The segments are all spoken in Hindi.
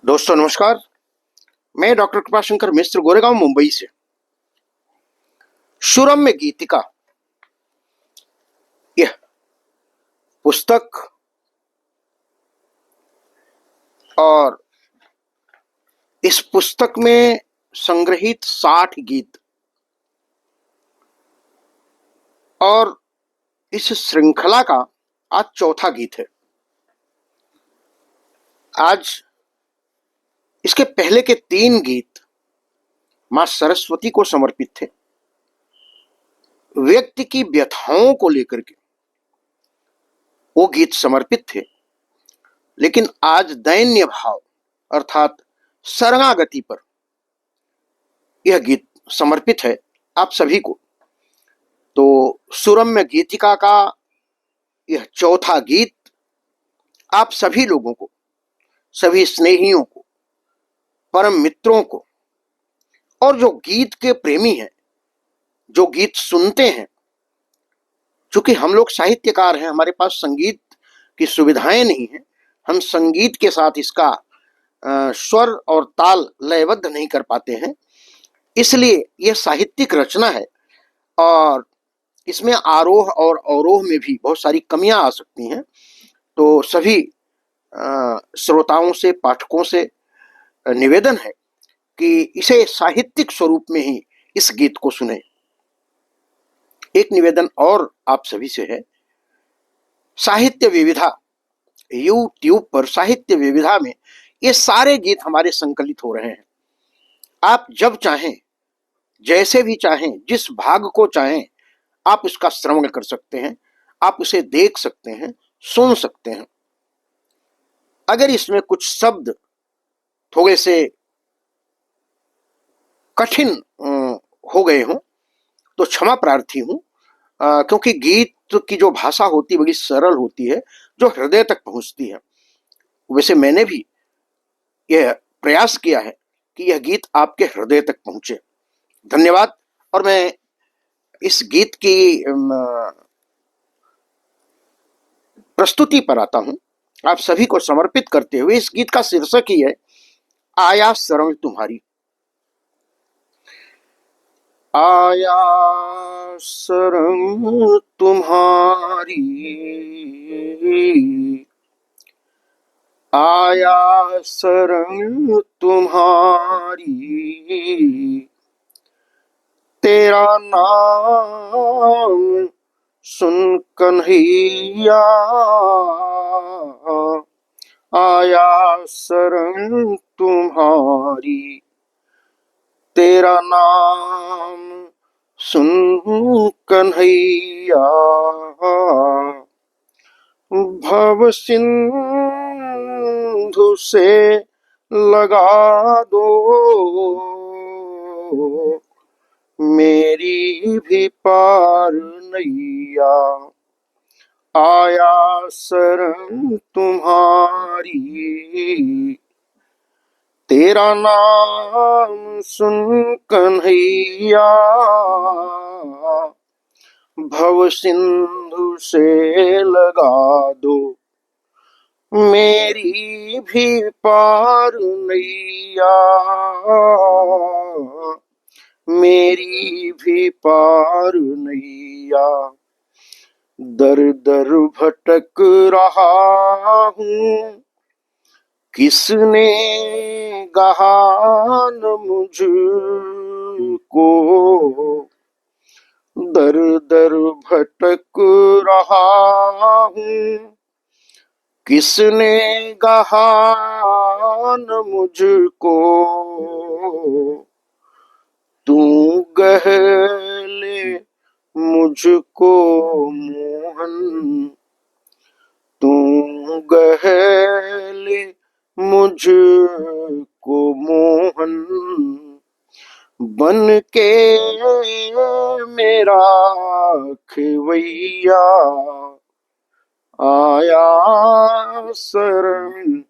दोस्तों नमस्कार। मैं डॉक्टर कृपाशंकर मिश्र गोरेगांव मुंबई से। सुरम्य गीतिका यह पुस्तक और इस पुस्तक में संग्रहित 60 गीत और इस श्रृंखला का आज चौथा गीत है। आज इसके पहले के 3 गीत मां सरस्वती को समर्पित थे। व्यक्ति की व्यथाओं को लेकर के वो गीत समर्पित थे, लेकिन आज दैन्य भाव अर्थात शरणागति पर यह गीत समर्पित है आप सभी को। तो सुरम्य गीतिका का यह चौथा गीत आप सभी लोगों को, सभी स्नेहियों को, परम मित्रों को और जो गीत के प्रेमी हैं, जो गीत सुनते हैं, चूंकि हम लोग साहित्यकार हैं, हमारे पास संगीत की सुविधाएं नहीं है, हम संगीत के साथ इसका स्वर और ताल लयबद्ध नहीं कर पाते हैं, इसलिए यह साहित्यिक रचना है और इसमें आरोह और अवरोह में भी बहुत सारी कमियां आ सकती हैं। तो सभी श्रोताओं से, पाठकों से निवेदन है कि इसे साहित्यिक स्वरूप में ही इस गीत को सुने। एक निवेदन और आप सभी से है, साहित्य विविधा यूट्यूब पर साहित्य विविधा में ये सारे गीत हमारे संकलित हो रहे हैं। आप जब चाहें, जैसे भी चाहें, जिस भाग को चाहें आप उसका श्रवण कर सकते हैं, आप उसे देख सकते हैं, सुन सकते हैं। अगर इसमें कुछ शब्द थोड़े से कठिन हो गए हों तो क्षमा प्रार्थी हूं, क्योंकि गीत की जो भाषा होती है बड़ी सरल होती है, जो हृदय तक पहुंचती है। वैसे मैंने भी यह प्रयास किया है कि यह गीत आपके हृदय तक पहुंचे। धन्यवाद। और मैं इस गीत की प्रस्तुति पर आता हूं, आप सभी को समर्पित करते हुए। इस गीत का शीर्षक ही है आया शरण तुम्हारी। आया शरण तुम्हारी, आया शरण तुम्हारी, तेरा नाम सुन कन्हैया, आया शरण तुम्हारी, तेरा नाम सुन कन्हैया, भव सिंधु से लगा दो मेरी भी पार नैया, आया शरण तुम्हारी, तेरा नाम सुन कन्हैया, भव सिंधु से लगा दो मेरी भी पार नैया, मेरी भी पार नैया। दर दर भटक रहा हूँ, किसने गहान मुझको, दर दर भटक रहा हूँ, किसने गहान मुझको, तू गहले मुझको मोहन, तू गहले मुझको मोहन, बन के मेरा खेवैया, आया शरण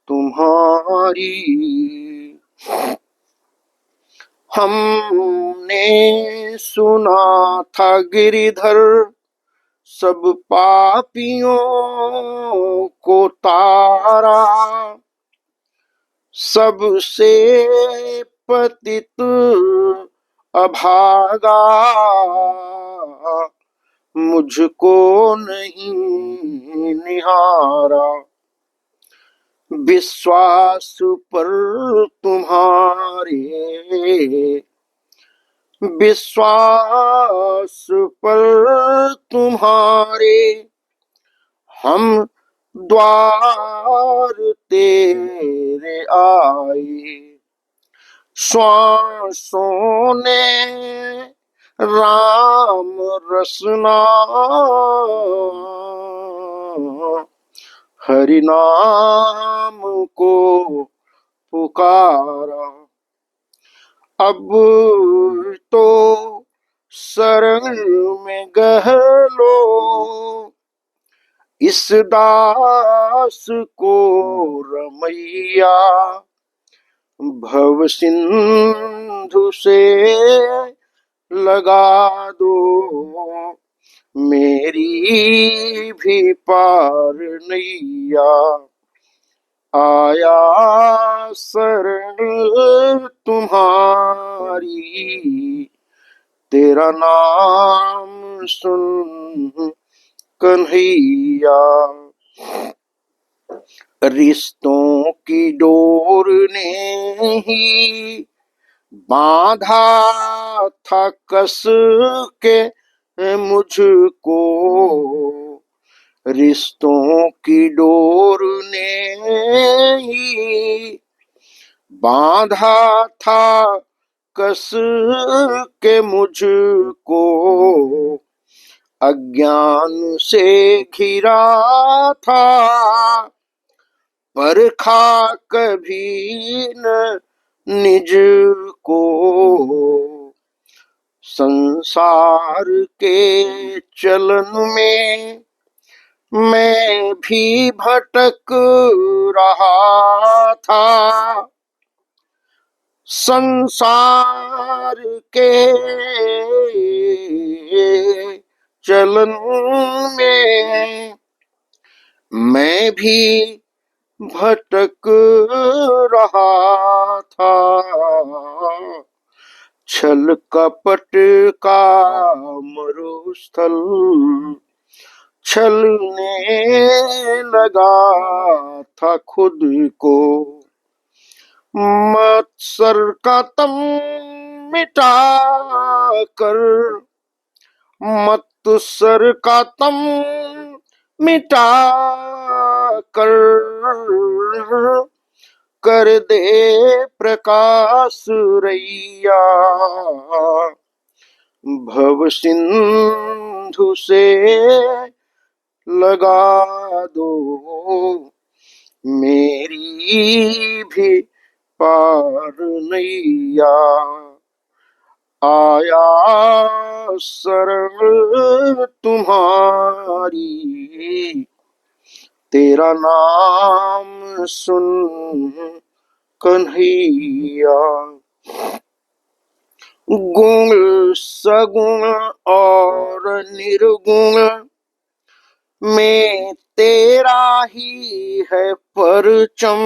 तुम्हारी। हमने सुना था गिरिधर सब पापियों को तारा, सबसे पतित अभागा, मुझको नहीं निहारा। विश्वास पर तुम्हारे, विश्वास पर तुम्हारे, हम द्वार तेरे आए। श्वासों ने राम रसना, हरि नाम को पुकारा। अब तो शरण में गह लो इस दास को रमैया। भव सिंधु से लगा दो मेरी भी पार नैया। आया शरण तुम्हारी, तेरा नाम सुन कन्हैया। रिश्तों की डोर ने ही बांधा था कस के मुझको, रिश्तों की डोर ने ही बांधा था कस के मुझको। अज्ञान से घिरा था परखा कभी न निज को। संसार के चलन में मैं भी भटक रहा था। संसार के चलन में मैं भी भटक रहा था। छल कपट का मरुस्थल छलने लगा था खुद को। मत्सर का तम मिटा कर, मत्सर का तम मिटा कर दे प्रकाश रैया। भव सिंधु से लगा दो मेरी भी पार नैया। आया शरण तुम्हारी, तेरा नाम सुन कन्हैया। गुण सगुण और निर्गुण में तेरा ही है परचम।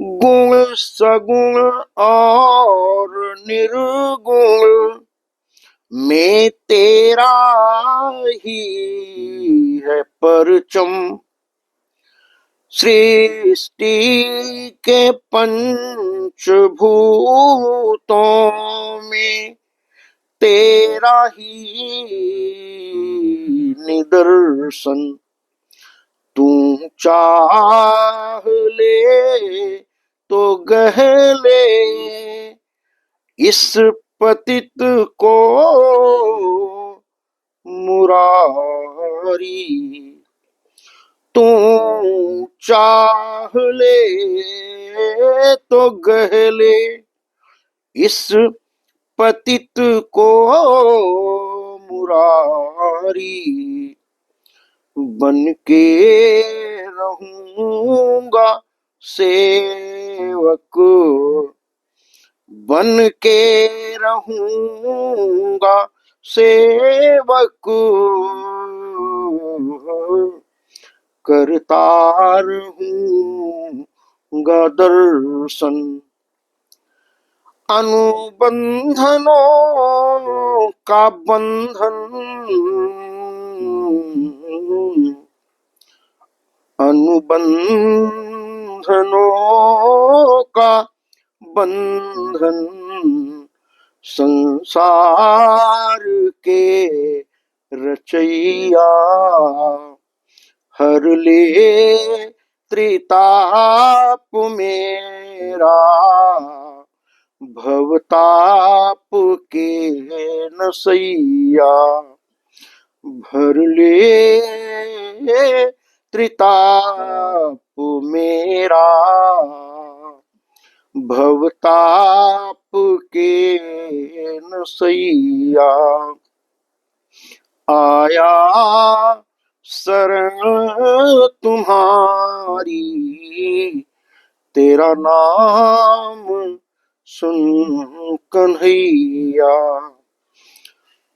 गुण सगुण और निर्गुण में तेरा ही है परचम। सृष्टि के पंचभूतों में तेरा ही निदर्शन। तू चाह ले तो गह ले इस पतित को मुरारी। तू चाह ले तो गह ले इस पतित को मुरारी। बन के रहूंगा सेवक, बन के रहूंगा सेवक। करता रहूंगा दर्शन। अनुबंधनों का बंधन, अनुबंधनों का बंधन, संसार के रचैया हर ले त्रिताप मेरा, भवताप के नसैया भर ले त्रिताप मेरा, भवताप के नसैया। आया शरण तुम्हारी, तेरा नाम सुन कन्हैया।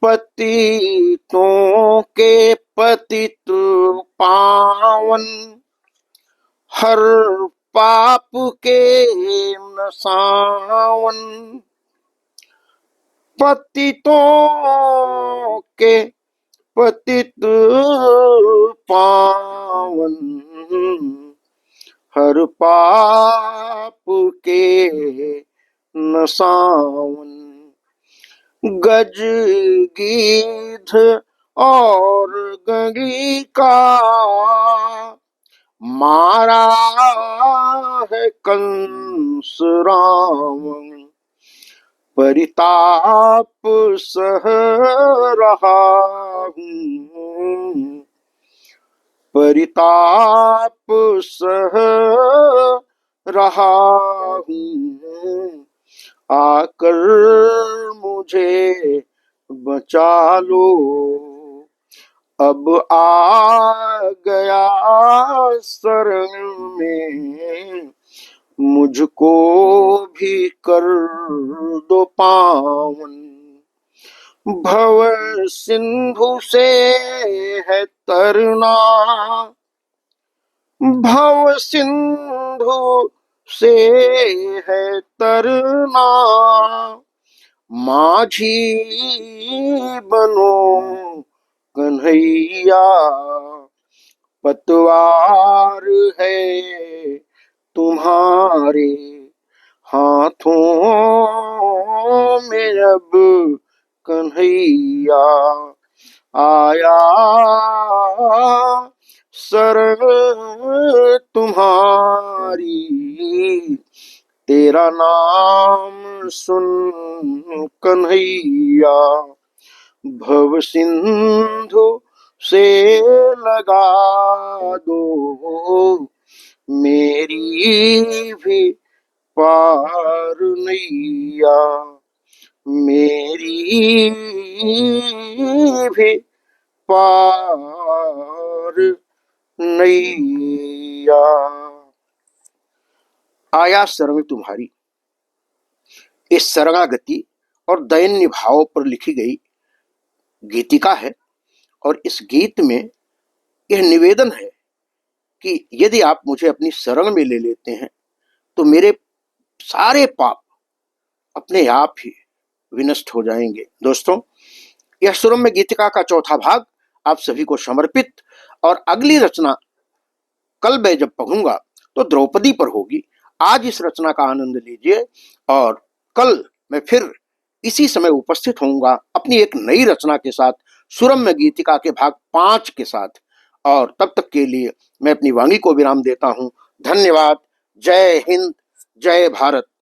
पतितों के पतित पावन, हर पाप के नसावन। पतितों के पतित पावन, हर पाप के नसावन। गज गीध और गंगी का मारा है कंस रावण, परिताप सह रहा हूँ, परिताप सह रहा हूँ। आकर मुझे बचा लो, अब आ गया शरण में, मुझको भी कर दो पावन। भव सिंधु से है तरना, भव सिंधु से है तरना, माझी बनो कन्हैया। पतवार है तुम्हारे हाथों में अब कन्हैया। आया शरण तुम्हारी, तेरा नाम सुन कन्हैया। भव सिंधु से लगा दो मेरी भी पार नैया, मेरी भी पार नैया। आया शरण तुम्हारी, इस शरणागति और दैन्य भाव पर लिखी गई गीतिका है। और इस गीत में यह निवेदन है कि यदि आप मुझे अपनी शरण में ले लेते हैं तो मेरे सारे पाप अपने आप ही विनष्ट हो जाएंगे। दोस्तों, यह सुरम्य गीतिका का चौथा भाग आप सभी को समर्पित, और अगली रचना कल मैं जब पढ़ूंगा तो द्रौपदी पर होगी। आज इस रचना का आनंद लीजिए और कल मैं फिर इसी समय उपस्थित होऊंगा अपनी एक नई रचना के साथ, सुरम्य गीतिका के भाग 5 के साथ। और तब तक के लिए मैं अपनी वाणी को विराम देता हूं। धन्यवाद। जय हिंद, जय भारत।